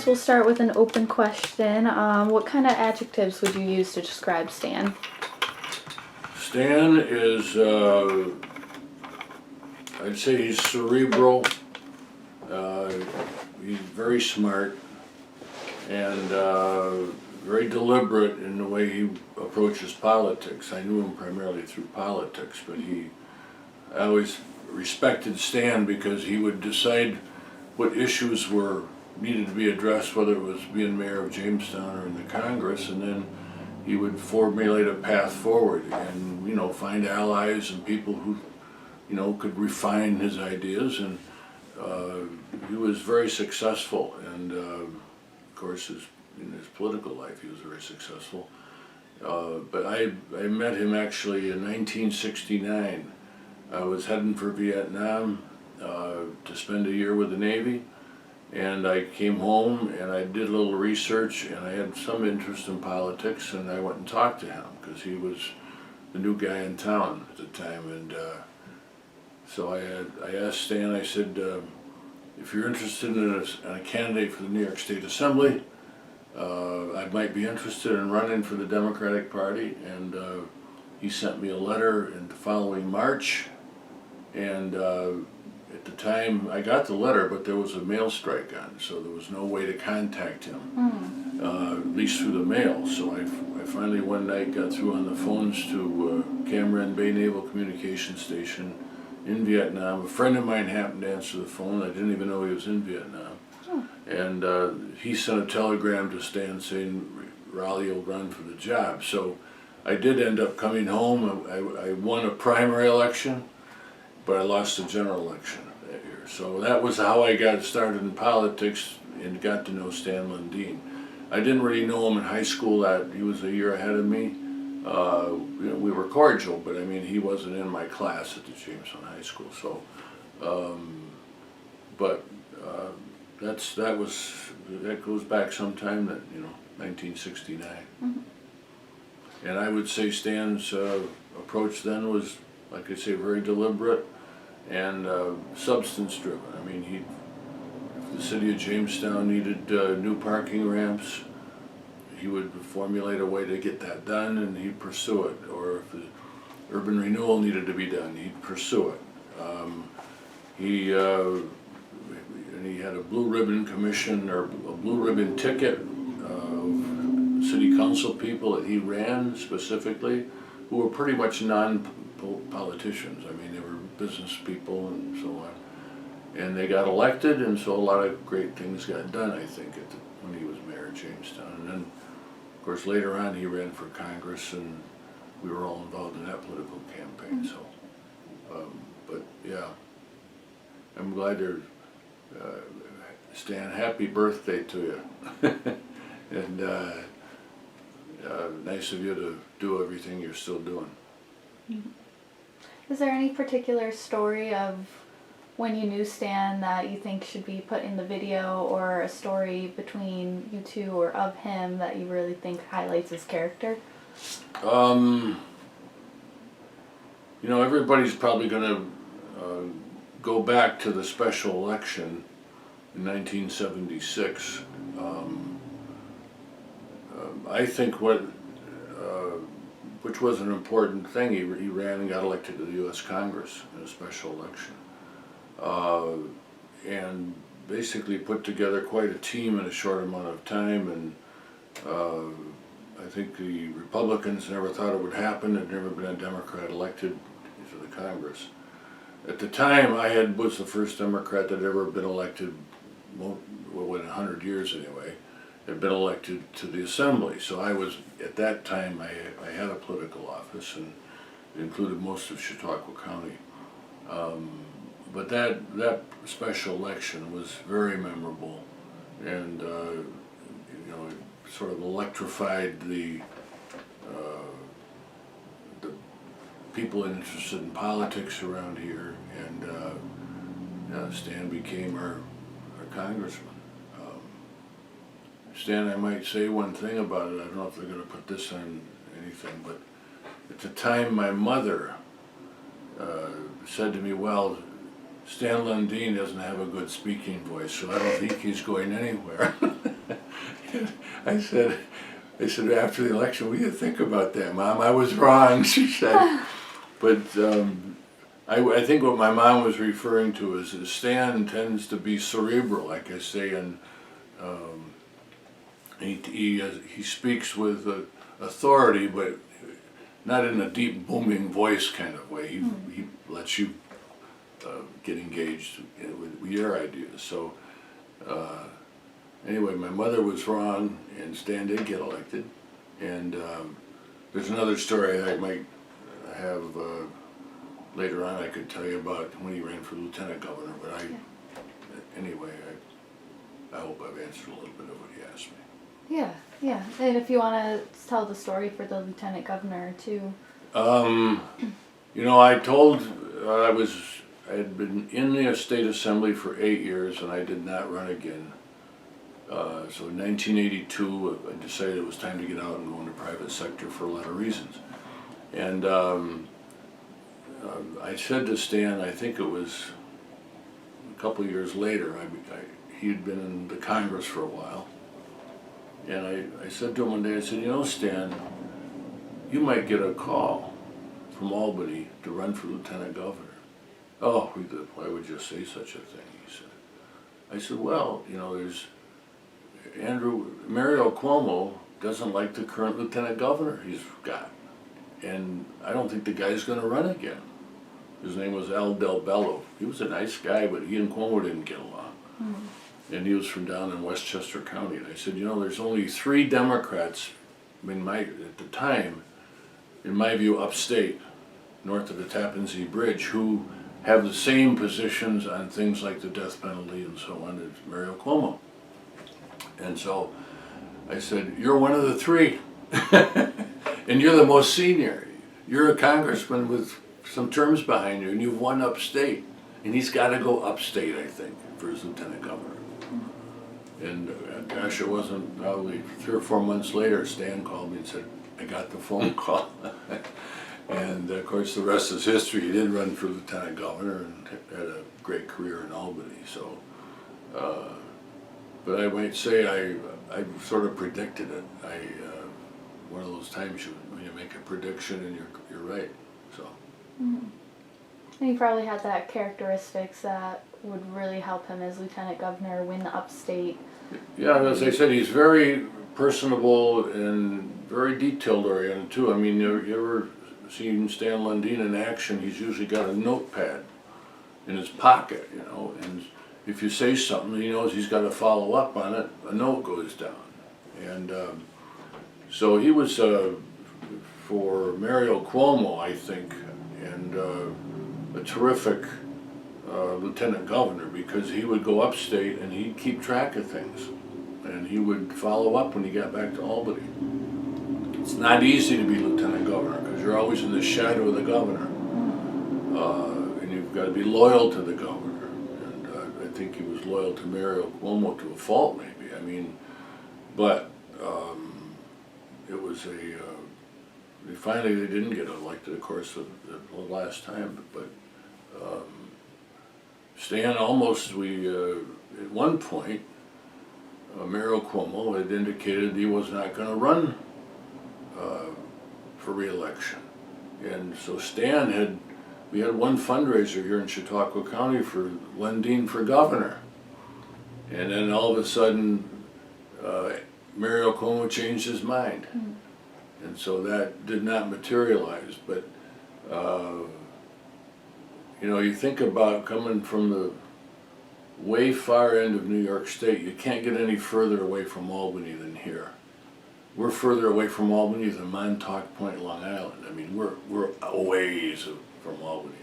course, we'll start with an open question. What kind of adjectives would you use to describe Stan? Stan is, I'd say he's cerebral, he's very smart, and very deliberate in the way he approaches politics. I knew him primarily through politics, but I always respected Stan because he would decide what issues needed to be addressed, whether it was being mayor of Jamestown or in the Congress, and then he would formulate a path forward and, you know, find allies and people who, you know, could refine his ideas, and he was very successful, and of course in his political life he was very successful. But I met him actually in 1969. I was heading for Vietnam to spend a year with the Navy, and I came home and I did a little research, and I had some interest in politics, and I went and talked to him because he was the new guy in town at the time. And so I asked Stan, I said, if you're interested in a candidate for the New York State Assembly, I might be interested in running for the Democratic Party. And he sent me a letter in the following March, and at the time I got the letter, but there was a mail strike on, so there was no way to contact him, at least through the mail. So I finally one night got through on the phones to Cam Ranh Bay Naval Communications Station in Vietnam. A friend of mine happened to answer the phone. I didn't even know he was in Vietnam. And he sent a telegram to Stan saying Rolly will run for the job. So I did end up coming home. I won a primary election, but I lost the general election that year. So that was how I got started in politics and got to know Stan Lundine. I didn't really know him in high school. He was a year ahead of me. You know, we were cordial, but I mean, he wasn't in my class at the Jamestown High School. So, that goes back sometime, that, you know, 1969. Mm-hmm. And I would say Stan's approach then was, like I say, very deliberate and substance driven. I mean, if the city of Jamestown needed new parking ramps, he would formulate a way to get that done, and he'd pursue it. Or if the urban renewal needed to be done, he'd pursue it. He had a blue ribbon commission, or a blue ribbon ticket of city council people that he ran specifically, who were pretty much non-politicians. I mean, they were business people and so on. And they got elected, and so a lot of great things got done, I think, when he was mayor of Jamestown. And then, of course, later on he ran for Congress, and we were all involved in that political campaign. So, but yeah, I'm glad there's Stan, happy birthday to you. And nice of you to do everything you're still doing. Is there any particular story of when you knew Stan that you think should be put in the video, or a story between you two or of him that you really think highlights his character? You know, everybody's probably going to go back to the special election in 1976. I think which was an important thing, he ran and got elected to the U.S. Congress in a special election. And basically put together quite a team in a short amount of time, and I think the Republicans never thought it would happen. There'd never been a Democrat elected to the Congress. At the time, was the first Democrat that had ever been elected, well, in 100 years anyway, had been elected to the Assembly. So I was, at that time, I had a political office, and it included most of Chautauqua County. But that special election was very memorable, and you know, it sort of electrified the people interested in politics around here, and Stan became our congressman. Stan, I might say one thing about it. I don't know if they're going to put this on anything, but at the time my mother said to me, well, Stan Lundine doesn't have a good speaking voice, so I don't think he's going anywhere. I said, after the election, what do you think about that, Mom? I was wrong, she said. But I think what my mom was referring to is that Stan tends to be cerebral, like I say, and he speaks with authority, but not in a deep booming voice kind of way. He lets you get engaged with your ideas. So anyway, my mother was wrong, and Stan did get elected. And there's another story I might have later on I could tell you about when he ran for lieutenant governor. But anyway, I hope I've answered a little bit of what he asked me. Yeah, yeah. And if you want to tell the story for the lieutenant governor too. You know, I had been in the state assembly for 8 years, and I did not run again. So in 1982, I decided it was time to get out and go into private sector for a lot of reasons. And I said to Stan, I think it was a couple of years later, he had been in the Congress for a while, and I said to him one day, I said, you know, Stan, you might get a call from Albany to run for lieutenant governor. Oh, why would you say such a thing, he said. I said, well, you know, there's Mario Cuomo doesn't like the current lieutenant governor he's got, and I don't think the guy's going to run again. His name was Al Del Bello. He was a nice guy, but he and Cuomo didn't get along. And he was from down in Westchester County. And I said, you know, there's only 3 Democrats at the time, in my view, upstate, north of the Tappan Zee Bridge, who have the same positions on things like the death penalty and so on as Mario Cuomo. And so I said, you're one of the 3. And you're the most senior. You're a congressman with some terms behind you, and you've won upstate. And he's got to go upstate, I think, for his lieutenant governor. And gosh, it wasn't probably 3 or 4 months later, Stan called me and said, I got the phone call. And of course, the rest is history. He did run for lieutenant governor and had a great career in Albany. So, but I might say I sort of predicted it. One of those times when you make a prediction and you're right. So. And he probably had that characteristics that would really help him as lieutenant governor win the upstate. Yeah, as I said, he's very personable and very detailed oriented too. I mean, you ever seen Stan Lundine in action? He's usually got a notepad in his pocket, you know, and if you say something, he knows he's got to follow up on it, a note goes down. And so he was, for Mario Cuomo, I think, and a terrific lieutenant governor, because he would go upstate and he'd keep track of things. And he would follow up when he got back to Albany. It's not easy to be lieutenant governor because you're always in the shadow of the governor. And you've got to be loyal to the governor. And I think he was loyal to Mario Cuomo to a fault, maybe. I mean, but it was finally they didn't get elected, of course, the last time. But Stan almost, at one point, Mario Cuomo had indicated he was not going to run for re-election. And so we had one fundraiser here in Chautauqua County for Lundine for governor. And then all of a sudden, Mario Cuomo changed his mind. And so that did not materialize. But, you know, you think about coming from the way far end of New York State, you can't get any further away from Albany than here. We're further away from Albany than Montauk Point, Long Island. I mean, we're a ways from Albany.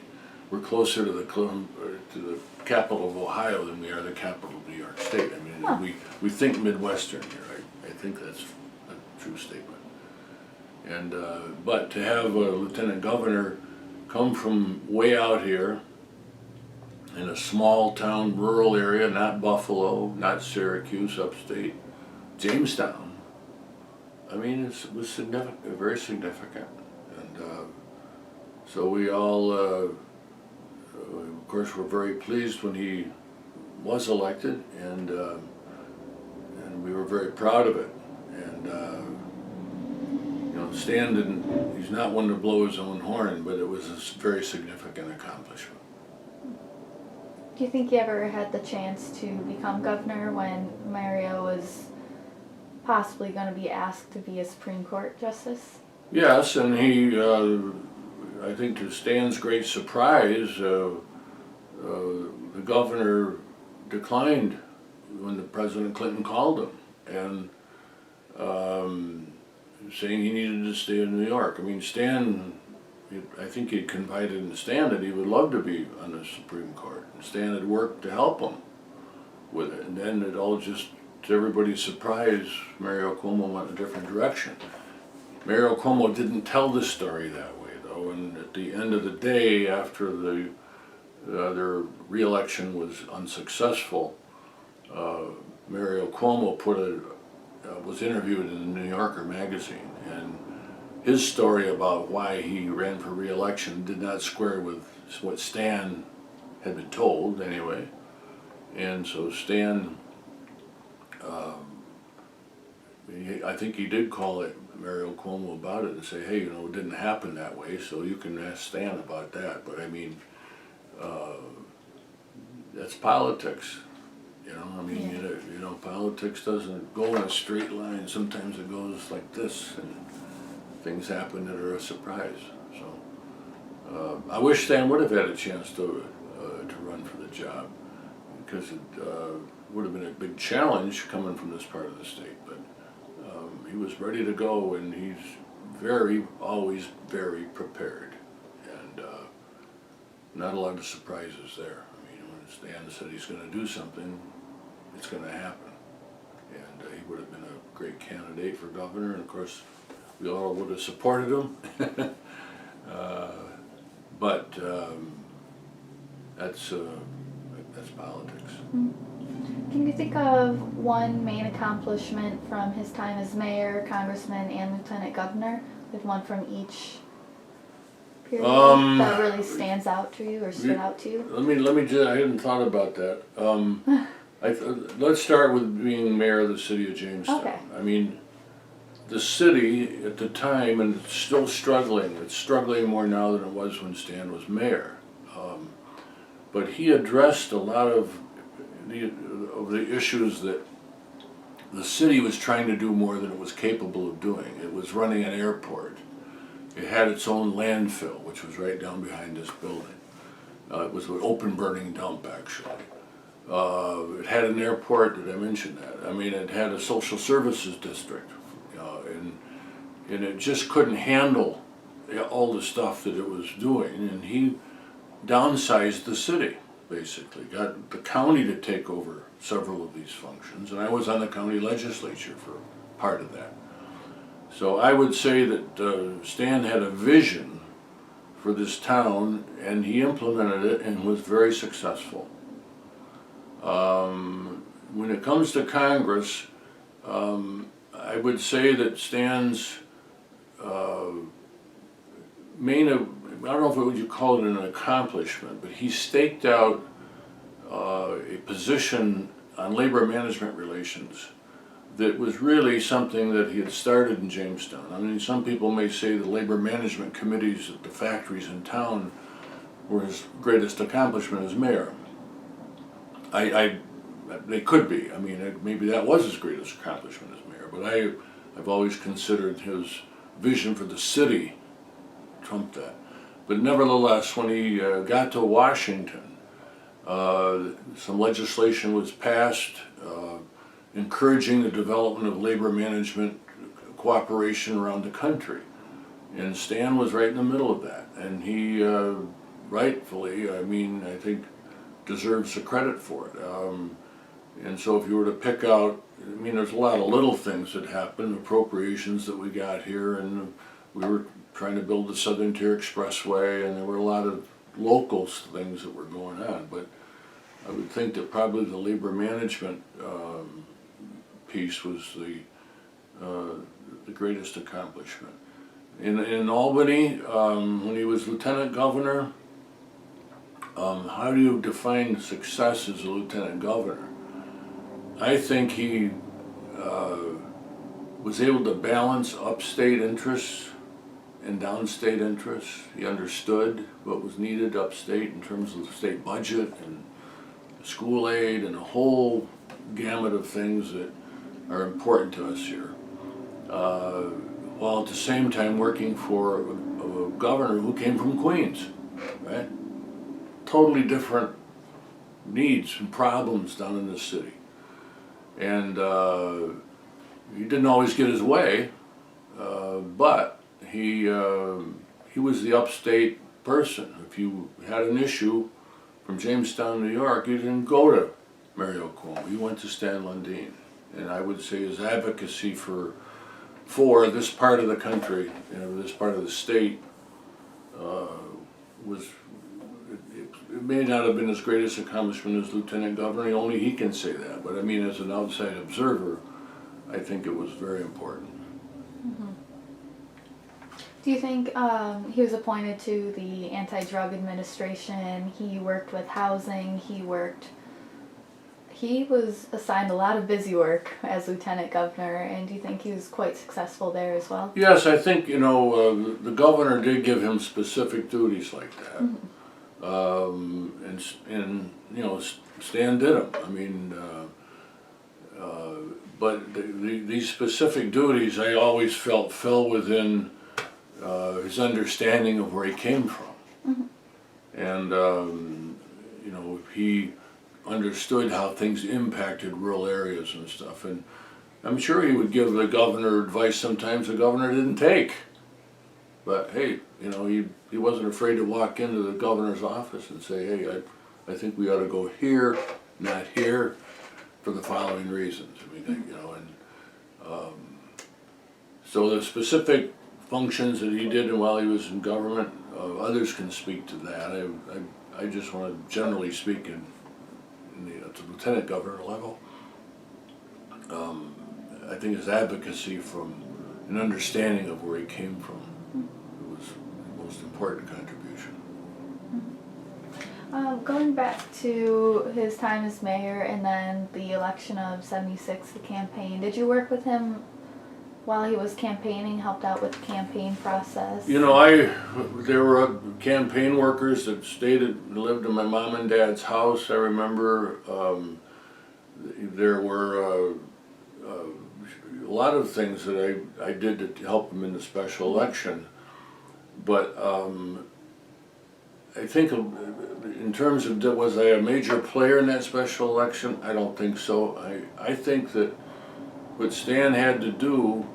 We're closer to the capital of Ohio than we are the capital of New York State. I mean, we think Midwestern here. I think that's a true statement. And but to have a lieutenant governor come from way out here, in a small town, rural area, not Buffalo, not Syracuse, upstate, Jamestown. I mean, it was significant, very significant. And so we all, of course, were very pleased when he was elected, and we were very proud of it. And Stan he's not one to blow his own horn, but it was a very significant accomplishment. Do you think he ever had the chance to become governor when Mario was possibly going to be asked to be a Supreme Court justice? Yes, and he, I think to Stan's great surprise, the governor declined when the President Clinton called him, and saying he needed to stay in New York. I mean, Stan, I think he'd confided in Stan that he would love to be on the Supreme Court. And Stan had worked to help him with it, and then it all just, to everybody's surprise, Mario Cuomo went a different direction. Mario Cuomo didn't tell the story that way, though, and at the end of the day, after their re-election was unsuccessful, Mario Cuomo was interviewed in the New Yorker magazine, and his story about why he ran for re-election did not square with what Stan had been told, anyway. And so Stan, I think he did call it Mario Cuomo about it and say, hey, it didn't happen that way, so you can ask Stan about that. But I mean, that's politics. Politics doesn't go in a straight line. Sometimes it goes like this, and things happen that are a surprise. So I wish Stan would have had a chance to run for the job, because it would have been a big challenge coming from this part of the state. But he was ready to go, and he's always very prepared, and not a lot of surprises there. I mean, when Stan said he's going to do something, it's going to happen. And he would have been a great candidate for governor, and of course we all would have supported him. But that's politics. Can you think of one main accomplishment from his time as mayor, congressman, and lieutenant governor, with one from each period that really stands out to you or stood out to you? Let me just, I hadn't thought about that. Let's start with being mayor of the city of Jamestown. Okay. I mean, the city at the time, and it's still struggling. It's struggling more now than it was when Stan was mayor. But he addressed a lot of the issues that the city was trying to do more than it was capable of doing. It was running an airport. It had its own landfill, which was right down behind this building. It was an open burning dump, actually. It had an airport, did I mention that? I mean, it had a social services district, and it just couldn't handle all the stuff that it was doing, and he downsized the city, basically. Got the county to take over several of these functions, and I was on the county legislature for part of that. So I would say that Stan had a vision for this town, and he implemented it and was very successful. When it comes to Congress, I would say that Stan's main, I don't know if you call it an accomplishment, but he staked out a position on labor management relations that was really something that he had started in Jamestown. I mean, some people may say the labor management committees at the factories in town were his greatest accomplishment as mayor. They could be. I mean, maybe that was his greatest accomplishment as mayor, but I've always considered his vision for the city trumped that. But nevertheless, when he got to Washington, some legislation was passed encouraging the development of labor management cooperation around the country. And Stan was right in the middle of that. And he rightfully, I think, deserves the credit for it. And so if you were to pick out, there's a lot of little things that happened, appropriations that we got here, and we were trying to build the Southern Tier Expressway, and there were a lot of local things that were going on. But I would think that probably the labor management piece was the greatest accomplishment. In Albany, when he was lieutenant governor, how do you define success as a lieutenant governor? I think he was able to balance upstate interests and downstate interests. He understood what was needed upstate in terms of the state budget and school aid and a whole gamut of things that are important to us here. While at the same time working for a governor who came from Queens, right? Totally different needs and problems down in this city. And he didn't always get his way, but he was the upstate person. If you had an issue from Jamestown, New York, you didn't go to Mario Cuomo, you went to Stan Lundine. And I would say his advocacy for this part of the country, this part of the state, it may not have been his greatest accomplishment as lieutenant governor, only he can say that, but I mean as an outside observer, I think it was very important. Mm-hmm. Do you think he was appointed to the anti-drug administration, he worked with housing, he was assigned a lot of busy work as lieutenant governor, and do you think he was quite successful there as well? Yes, I think, the governor did give him specific duties like that. Mm-hmm. Stan did them. I mean, but these specific duties I always felt fell within his understanding of where he came from. Mm-hmm. And, he understood how things impacted rural areas and stuff. And I'm sure he would give the governor advice sometimes the governor didn't take. But hey, he wasn't afraid to walk into the governor's office and say, hey, I think we ought to go here, not here, for the following reasons. I mean, so the specific functions that he did while he was in government, others can speak to that. I just want to generally speak at the lieutenant governor level. I think his advocacy from an understanding of where he came from was the most important contribution. Going back to his time as mayor and then the election of '76, the campaign, did you work with him while he was campaigning, helped out with the campaign process? There were campaign workers that lived in my mom and dad's house. I remember there were a lot of things that I did to help him in the special election. But I think in terms of was I a major player in that special election? I don't think so. I think that what Stan had to do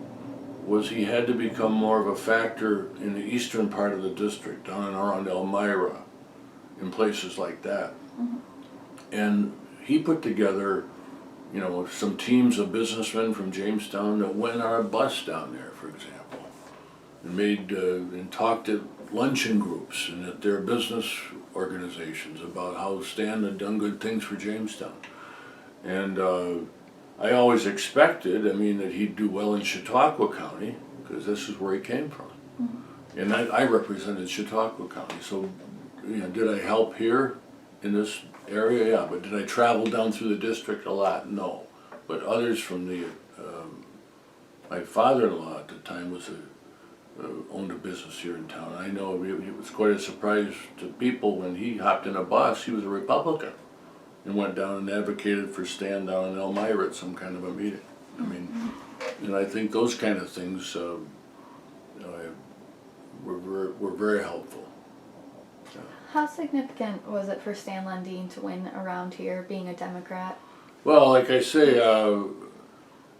was he had to become more of a factor in the eastern part of the district, down and around Elmira, in places like that. Mm-hmm. And he put together, some teams of businessmen from Jamestown that went on a bus down there, for example, and and talked at luncheon groups and at their business organizations about how Stan had done good things for Jamestown. And I always expected, that he'd do well in Chautauqua County, because this is where he came from. Mm-hmm. And I represented Chautauqua County, so did I help here in this area? Yeah, but did I travel down through the district a lot? No. But others from my father-in-law at the time owned a business here in town. I know it was quite a surprise to people when he hopped in a bus. He was a Republican and went down and advocated for Stan down in Elmira at some kind of a meeting. And I think those kind of things were very helpful. Yeah. How significant was it for Stan Lundine to win around here, being a Democrat? Well, like I say,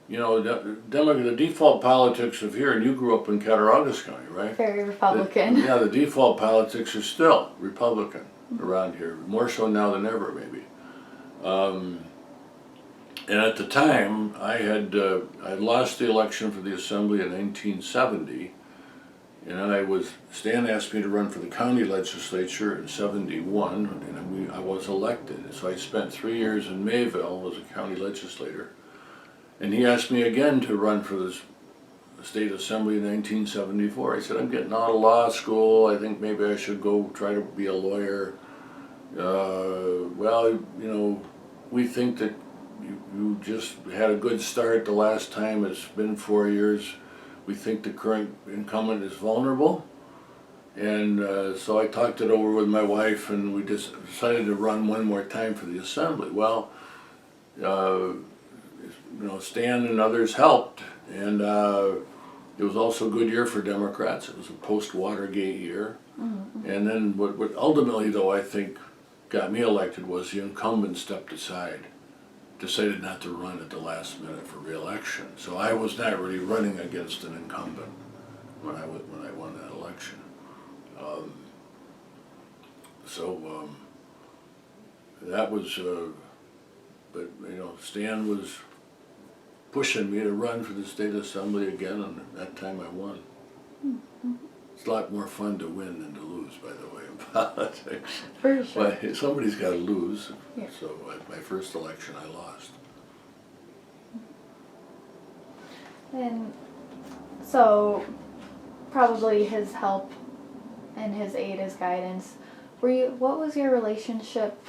the default politics of here, and you grew up in Cattaraugus County, right? Very Republican. The default politics are still Republican around here, more so now than ever, maybe. And at the time, I lost the election for the Assembly in 1970, and Stan asked me to run for the county legislature in '71, and I was elected. So I spent 3 years in Mayville as a county legislator, and he asked me again to run for the state assembly in 1974. I said, I'm getting out of law school, I think maybe I should go try to be a lawyer. We think that you just had a good start the last time. It's been 4 years. We think the current incumbent is vulnerable. And so I talked it over with my wife, and we just decided to run one more time for the assembly. Well, Stan and others helped, and it was also a good year for Democrats. It was a post-Watergate year. Mm-hmm. And then what ultimately, though, I think got me elected was the incumbent stepped aside, decided not to run at the last minute for re-election. So I was not really running against an incumbent when I won that election. That was, but Stan was pushing me to run for the state assembly again, and that time I won. Mm-hmm. It's a lot more fun to win than to lose, by the way, in politics. For sure. But somebody's got to lose. Yeah. So at my first election, I lost. And so, probably his help and his aid, his guidance. What was your relationship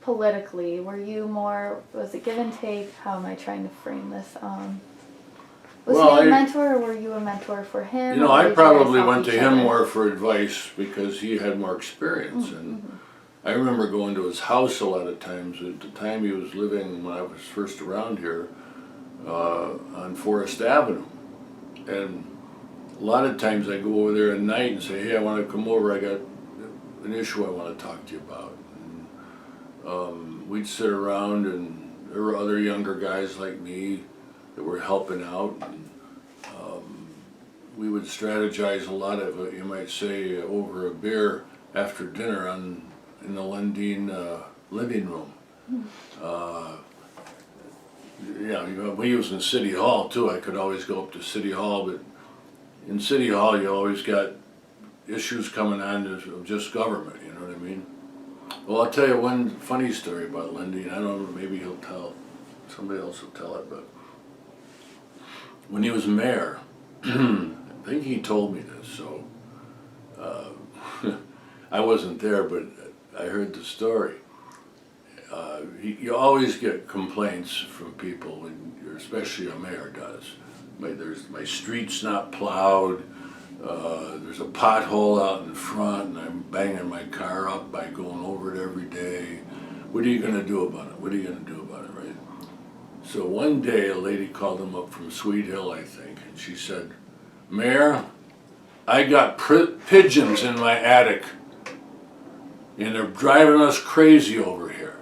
politically? Were you more, was it give and take? How am I trying to frame this? Was he a mentor, or were you a mentor for him? I probably went to him more for advice because he had more experience. Mm-hmm. And I remember going to his house a lot of times. At the time he was living, when I was first around here, on Forest Avenue. And a lot of times I go over there at night and say, hey, I want to come over, I got an issue I want to talk to you about. And we'd sit around, and there were other younger guys like me that were helping out. And, we would strategize a lot of it, you might say, over a beer after dinner in the Lundine living room. When he was in City Hall too, I could always go up to City Hall, but in City Hall you always got issues coming on of just government, you know what I mean? Well, I'll tell you one funny story about Lundine. I don't know, maybe he'll tell, somebody else will tell it, but when he was mayor, I think he told me this, so I wasn't there, but I heard the story. You always get complaints from people, when especially a mayor does. My street's not plowed, there's a pothole out in front, and I'm banging my car up by going over it every day. What are you going to do about it? What are you going to do about it, right? So one day a lady called him up from Sweet Hill, I think, and she said, Mayor, I got pigeons in my attic, and they're driving us crazy over here.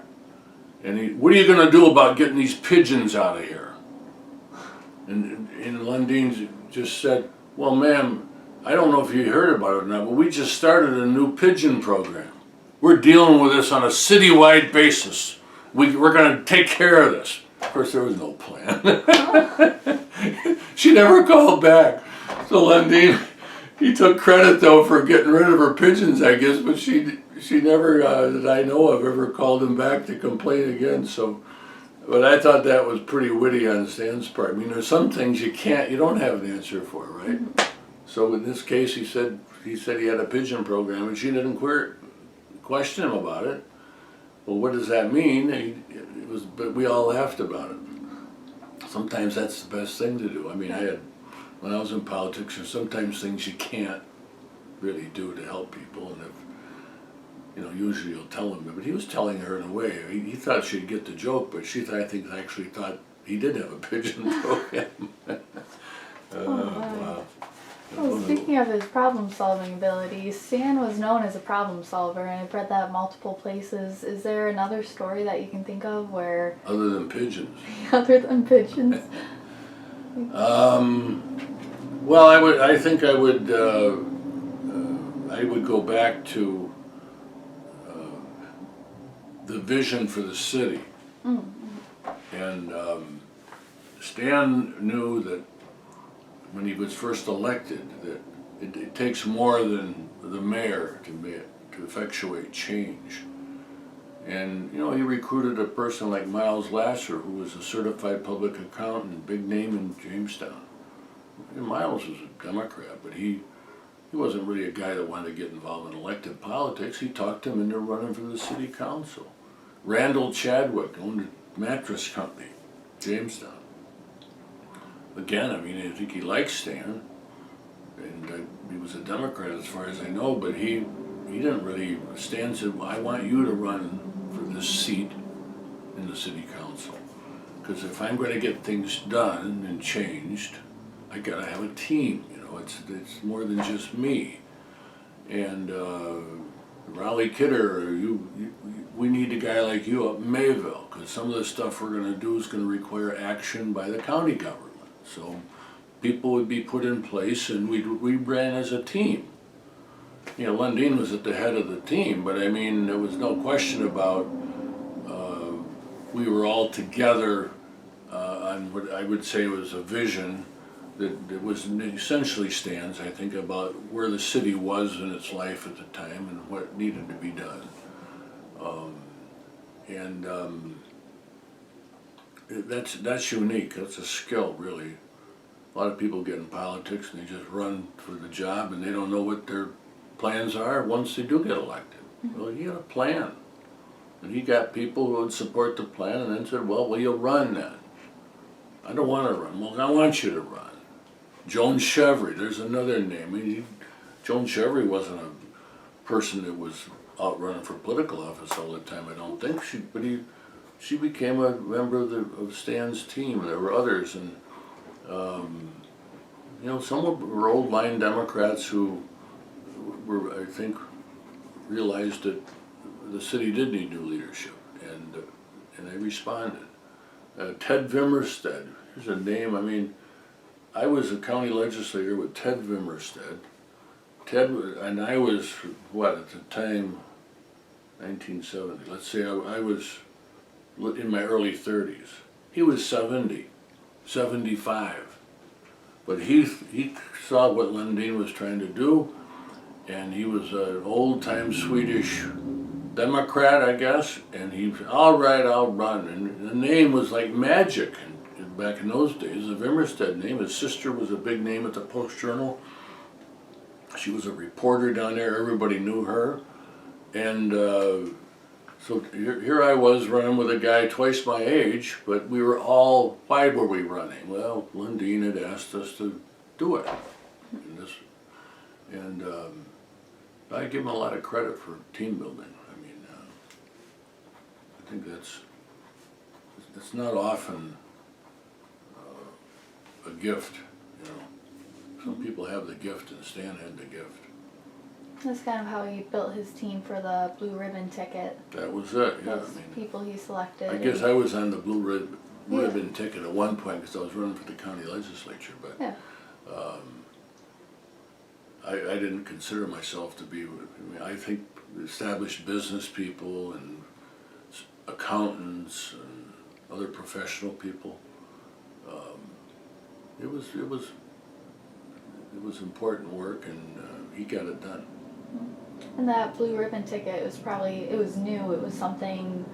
And what are you going to do about getting these pigeons out of here? And Lundine just said, well, ma'am, I don't know if you heard about it or not, but we just started a new pigeon program. We're dealing with this on a citywide basis. We're going to take care of this. Of course, there was no plan. She never called back. So Lundine, he took credit though for getting rid of her pigeons, I guess, but she never, that I know of, ever called him back to complain again. So, but I thought that was pretty witty on Stan's part. I mean, there's some things you don't have an answer for, right? Mm-hmm. So in this case, he said he had a pigeon program, and she didn't question him about it. Well, what does that mean? But we all laughed about it. Sometimes that's the best thing to do. I mean, when I was in politics, there's sometimes things you can't really do to help people, and usually you'll tell them. But he was telling her in a way. He thought she'd get the joke, but I think actually thought he did have a pigeon program. Wow. Well, speaking of his problem-solving abilities, Stan was known as a problem solver, and I've read that multiple places. Is there another story that you can think of where... Other than pigeons? Other than pigeons? Well, I would go back to the vision for the city. Mm-hmm. And Stan knew that when he was first elected, that it takes more than the mayor to effectuate change. And he recruited a person like Miles Lasser, who was a certified public accountant, big name in Jamestown. And Miles was a Democrat, but he wasn't really a guy that wanted to get involved in elected politics. He talked him into running for the city council. Randall Chadwick owned mattress company, Jamestown. Again, I mean, I think he likes Stan, and he was a Democrat as far as I know, but he didn't really, Stan said, well, I want you to run for this seat in the city council. Because if I'm going to get things done and changed, I gotta have a team, you know, it's more than just me. And Rolly Kiider, we need a guy like you up in Mayville, because some of the stuff we're gonna do is gonna require action by the county government. So people would be put in place, and we ran as a team. You know, Lundine was at the head of the team, but I mean, there was no question about, we were all together on what I would say was a vision that was essentially Stan's, I think, about where the city was in its life at the time and what needed to be done. That's unique. That's a skill, really. A lot of people get in politics and they just run for the job and they don't know what their plans are once they do get elected. Well, you got a plan. And he got people who would support the plan and then said, well, you'll run then. I don't want to run. Well, I want you to run. Joan Chevry, there's another name. I mean, Joan Chevry wasn't a person that was out running for political office all the time, I don't think. She became a member of Stan's team. There were others, and you know, some were old line Democrats who were, I think, realized that the city did need new leadership, and they responded. Ted Vimerstead, here's a name. I mean, I was a county legislator with Ted Vimerstead. And I was, what, at the time, 1970. Let's say I was in my early 30s. He was 70, 75. But he saw what Lundine was trying to do, and he was an old-time Swedish Democrat, I guess, and he said, all right, I'll run. And the name was like magic back in those days, the Vimerstead name. His sister was a big name at the Post-Journal. She was a reporter down there, everybody knew her. And so here I was running with a guy twice my age, but we were all, why were we running? Well, Lundine had asked us to do it. And I give him a lot of credit for team building. I mean, I think it's not often a gift, you know. Some people have the gift, and Stan had the gift. That's kind of how he built his team for the blue ribbon ticket. That was it, yeah. Those people he selected. I guess I was on the blue ribbon ticket at one point because I was running for the county legislature, but yeah. I didn't consider myself to be, I think established business people and accountants and other professional people, it was important work, and he got it done. And that blue ribbon ticket, it was new, it was something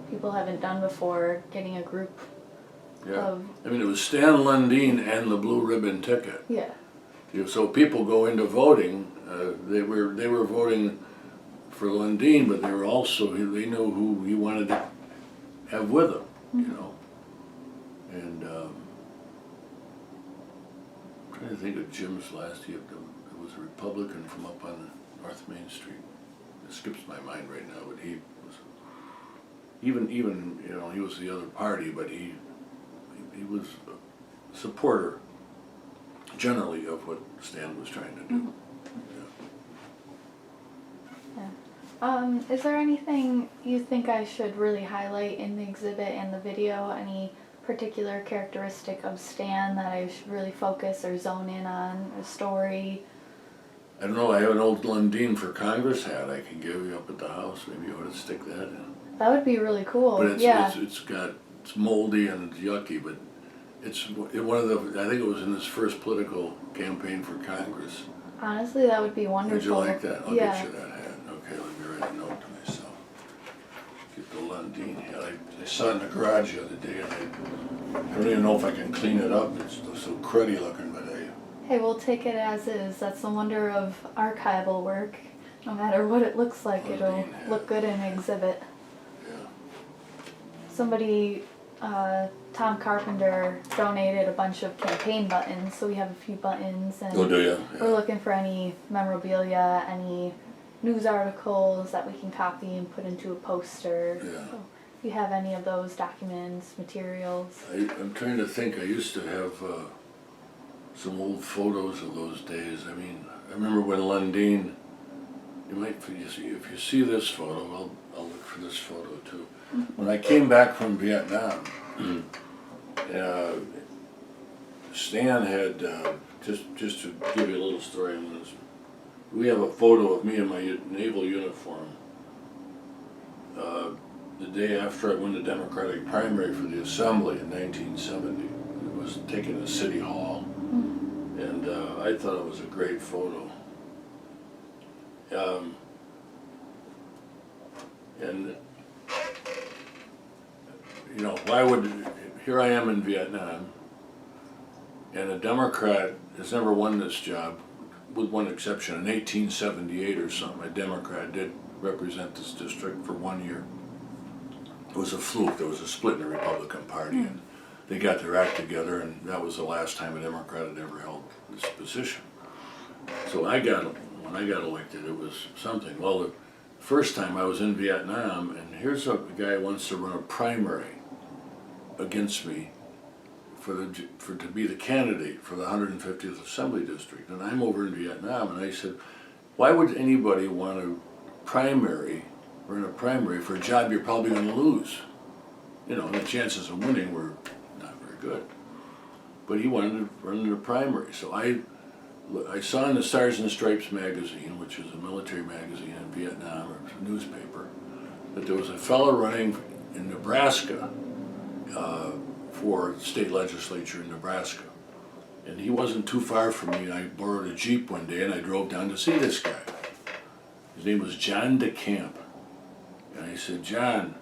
people haven't done before, getting a group of... I mean, it was Stan Lundine and the blue ribbon ticket. Yeah. You know, so people go into voting, they were voting for Lundine, but they were also, they knew who he wanted to have with him, you know. And I'm trying to think of Jim's last year. There was a Republican from up on North Main Street. It skips my mind right now, but he was even you know, he was the other party, but he was a supporter generally of what Stan was trying to do. Mm-hmm. Is there anything you think I should really highlight in the exhibit and the video? Any particular characteristic of Stan that I should really focus or zone in on? A story? I don't know, I have an old Lundine for Congress hat I can give you up at the house. Maybe you ought to stick that in. That would be really cool. But it's moldy and it's yucky, but it's one of the, I think it was in his first political campaign for Congress. Honestly, that would be wonderful. Would you like that? I'll yeah. get you that hat. Okay, let me write a note to myself. Get the Lundine hat. I saw it in the garage the other day, and I don't even know if I can clean it up. It's so cruddy looking, but Hey, we'll take it as is. That's the wonder of archival work. No matter what it looks like, it'll look good in an exhibit. Yeah. Somebody Tom Carpenter donated a bunch of campaign buttons, so we have a few buttons, and Oh, do you? we're looking for any memorabilia, any news articles that we can copy and put into a poster. Yeah. So if you have any of those documents, materials. I'm trying to think. I used to have some old photos of those days. I mean, I remember when Lundine. If you see this photo, I'll look for this photo too. When I came back from Vietnam, Stan had just to give you a little story on this. We have a photo of me in my naval uniform the day after I won the Democratic primary for the Assembly in 1970. It was taken at City Hall, and I thought it was a great photo. And you know, here I am in Vietnam, and a Democrat has never won this job, with one exception. In 1878 or something, a Democrat did represent this district for 1 year. It was a fluke. There was a split in the Republican Party, and they got their act together, and that was the last time a Democrat had ever held this position. So when I got elected, it was something. Well, the first time I was in Vietnam, and here's a guy who wants to run a primary against me to be the candidate for the 150th Assembly District, and I'm over in Vietnam, and I said, why would anybody want to run a primary for a job you're probably going to lose? You know, the chances of winning were not very good. But he wanted to run in a primary, so I saw in the Stars and Stripes magazine, which is a military magazine in Vietnam, or a newspaper, that there was a fellow running in Nebraska for state legislature in Nebraska. And he wasn't too far from me, and I borrowed a Jeep one day and I drove down to see this guy. His name was John DeCamp. And I said, John,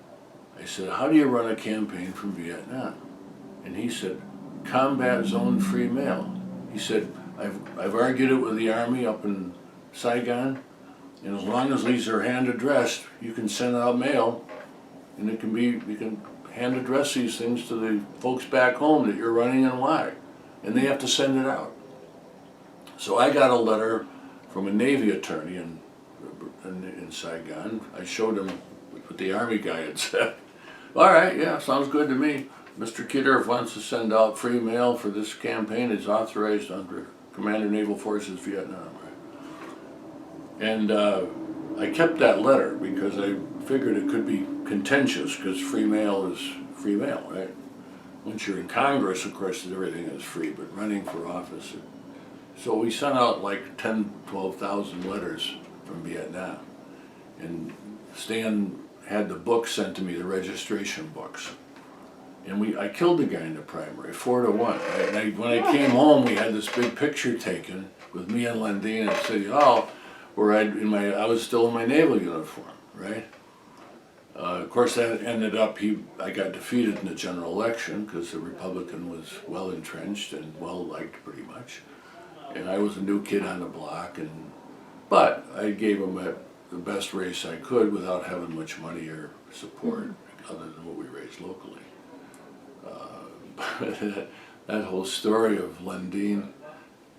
how do you run a campaign from Vietnam? And he said, combat zone free mail. He said, I've argued it with the Army up in Saigon, and as long as these are hand addressed, you can send out mail, and you can hand address these things to the folks back home that you're running and why, and they have to send it out. So I got a letter from a Navy attorney in Saigon. I showed him what the Army guy had said. All right, yeah, sounds good to me. Mr. Kiider wants to send out free mail for this campaign. It's authorized under Commander Naval Forces Vietnam. Right? And I kept that letter because I figured it could be contentious, because free mail is free mail, right? Once you're in Congress, of course, everything is free, but running for office. So we sent out like 12,000 letters from Vietnam. And Stan had the books sent to me, the registration books. And I killed the guy in the primary, 4-1. Right? And when I came home, we had this big picture taken with me and Lundine at City Hall, where I was still in my naval uniform, right? Of course, that ended up, I got defeated in the general election because the Republican was well entrenched and well liked pretty much. And I was a new kid on the block, but I gave him the best race I could without having much money or support other than what we raised locally. That whole story of Lundine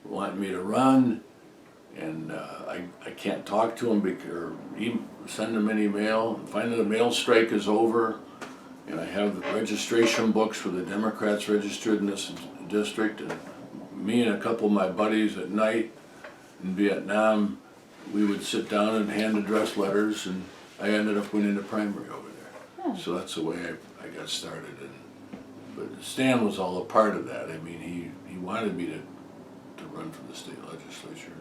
wanting me to run, and I can't talk to him or even send him any mail. Finally, the mail strike is over, and I have the registration books for the Democrats registered in this district. And me and a couple of my buddies at night in Vietnam, we would sit down and hand address letters, and I ended up winning the primary over there. So that's the way I got started. But Stan was all a part of that. I mean, he wanted me to run for the state legislature.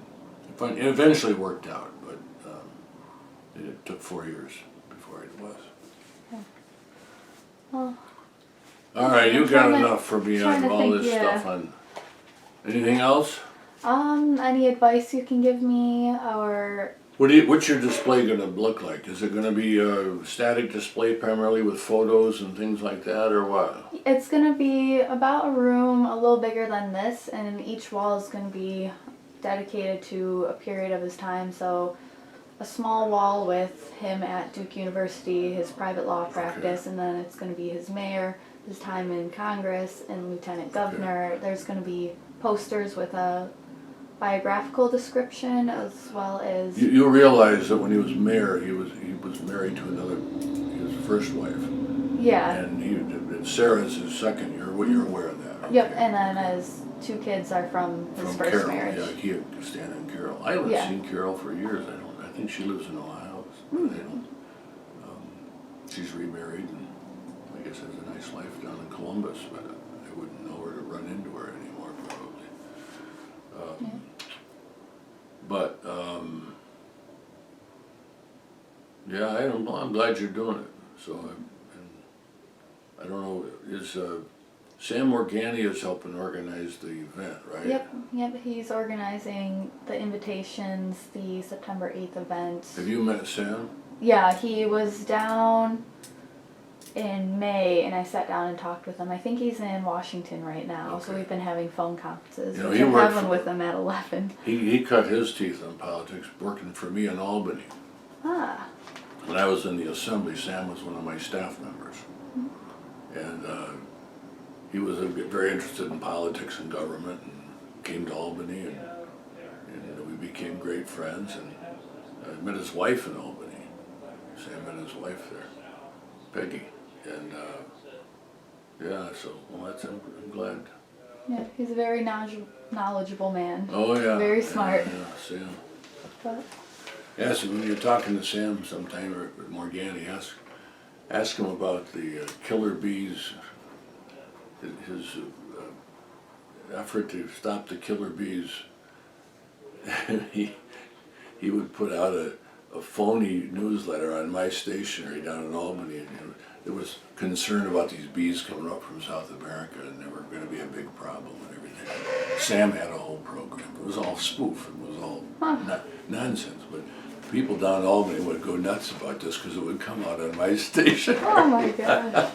It eventually worked out, but it took 4 years before it was. Well, all right, you got enough for me on all this stuff. On anything else? Any advice you can give me, or What's your display going to look like? Is it going to be a static display primarily with photos and things like that, or what? it's going to be about a room a little bigger than this, and each wall is going to be dedicated to a period of his time. So a small wall with him at Duke University, his private law practice, and then it's going to be his mayor, his time in Congress and lieutenant governor. There's going to be posters with a biographical description as well as. You realize that when he was mayor, he was married to his first wife. Yeah. And Sarah's his second. You're aware of that. Okay. Yep, and then his 2 kids are from his first Carol, marriage. Yeah, Stan and Carol. I haven't seen Carol for years. I think she lives in Ohio. She's remarried and I guess has a nice life down in Columbus, but I wouldn't know her to run into her anymore probably. But yeah, I don't know. I'm glad you're doing it. So I don't know. Is Sam Morgani is helping organize the event, right? Yep. He's organizing the invitations, the September 8th event. Have you met Sam? Yeah, he was down in May, and I sat down and talked with him. I think he's in Washington right now, so we've been having phone conferences. You know, We can have one with him at 11. He cut his teeth on politics working for me in Albany. Ah. When I was in the assembly, Sam was one of my staff members. And he was very interested in politics and government and came to Albany and we became great friends. And I met his wife in Albany. Sam met his wife there, Peggy. And yeah, so I'm glad. Yeah, he's a very knowledgeable man. Oh yeah. Very smart. Yeah, Sam. But Yeah, so when you're talking to Sam sometime or Morgani, ask him about the killer bees, his effort to stop the killer bees. he would put out a phony newsletter on my stationery down in Albany, and there was concern about these bees coming up from South America and they were going to be a big problem and everything. Sam had a whole program. It was all spoof. It was all nonsense, but people down in Albany would go nuts about this because it would come out on my station. oh my gosh.